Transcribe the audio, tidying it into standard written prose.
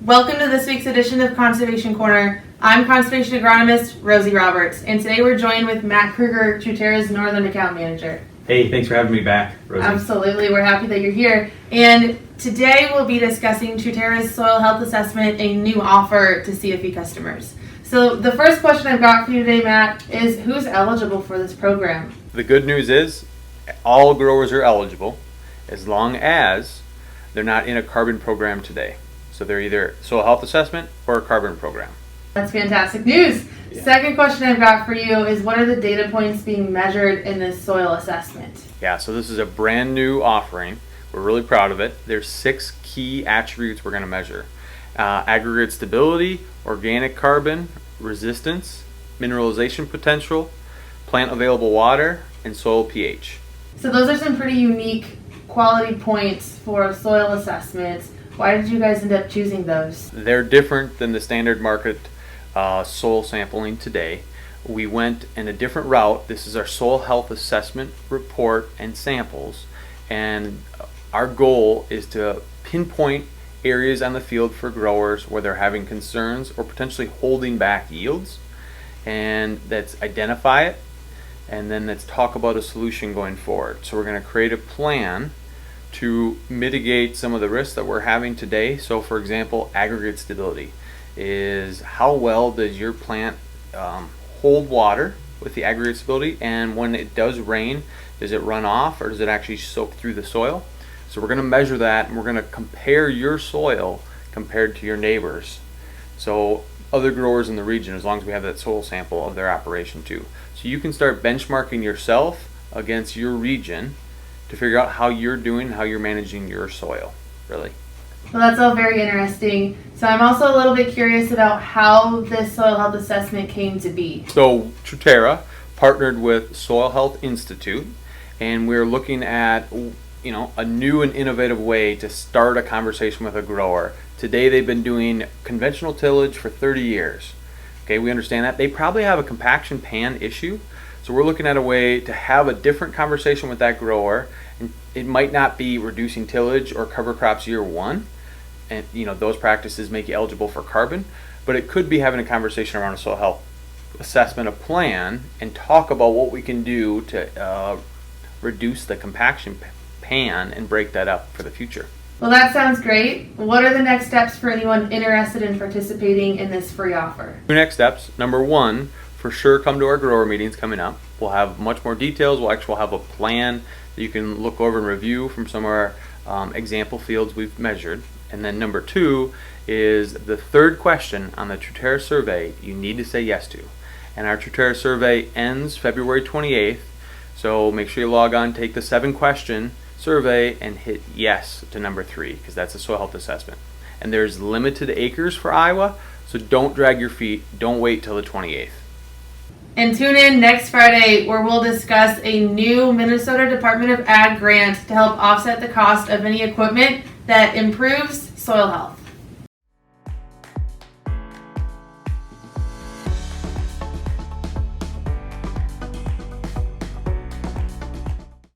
Welcome to this week's edition of Conservation Corner. I'm Conservation Agronomist Rosie Roberts, and today we're joined with Matt Kruger, Truterra's Northern Account Manager. Hey, thanks for having me back, Rosie. Absolutely, we're happy that you're here. And today we'll be discussing Truterra's Soil Health Assessment, a new offer to CFE customers. So the first question I've got for you today, Matt, is who's eligible for this program? The good news is all growers are eligible as long as they're not in a carbon program today. So they're either soil health assessment or a carbon program. That's fantastic news. Yeah. Second question I've got for you is what are the data points being measured in this soil assessment? Yeah, so this is a brand new offering. We're really proud of it. There's 6 key attributes we're going to measure. Aggregate stability, organic carbon, resistance, mineralization potential, plant available water, and soil pH. So those are some pretty unique quality points for soil assessments. Why did you guys end up choosing those? They're different than the standard market soil sampling today. We went in a different route. This is our soil health assessment report and samples, and our goal is to pinpoint areas on the field for growers where they're having concerns or potentially holding back yields, and let's identify it, and then let's talk about a solution going forward. So we're going to create a plan to mitigate some of the risks that we're having today. So for example, aggregate stability is how well does your plant hold water with the aggregate stability, and when it does rain, does it run off or does it actually soak through the soil? So we're going to measure that, and we're going to compare your soil compared to your neighbors. So other growers in the region, as long as we have that soil sample of their operation too. So you can start benchmarking yourself against your region to figure out how you're doing, how you're managing your soil, really. Well, that's all very interesting. So I'm also a little bit curious about how this soil health assessment came to be. So Truterra partnered with Soil Health Institute, and we're looking at a new and innovative way to start a conversation with a grower. Today they've been doing conventional tillage for 30 years. Okay, we understand that. They probably have a compaction pan issue. So we're looking at a way to have a different conversation with that grower, and it might not be reducing tillage or cover crops year one, and those practices make you eligible for carbon, but it could be having a conversation around a soil health assessment, a plan, and talk about what we can do to reduce the compaction pan and break that up for the future. Well, that sounds great. What are the next steps for anyone interested in participating in this free offer? 2 next steps. Number 1, for sure come to our grower meetings coming up. We'll have much more details. We'll actually have a plan that you can look over and review from some of our example fields we've measured. And then number 2 is the third question on the Truterra survey you need to say yes to. And our Truterra survey ends February 28th. So make sure you log on, take the 7-question survey, and hit yes to number 3, because that's a soil health assessment. And there's limited acres for Iowa, so don't drag your feet. Don't wait till the 28th. And tune in next Friday where we'll discuss a new Minnesota Department of Ag grant to help offset the cost of any equipment that improves soil health.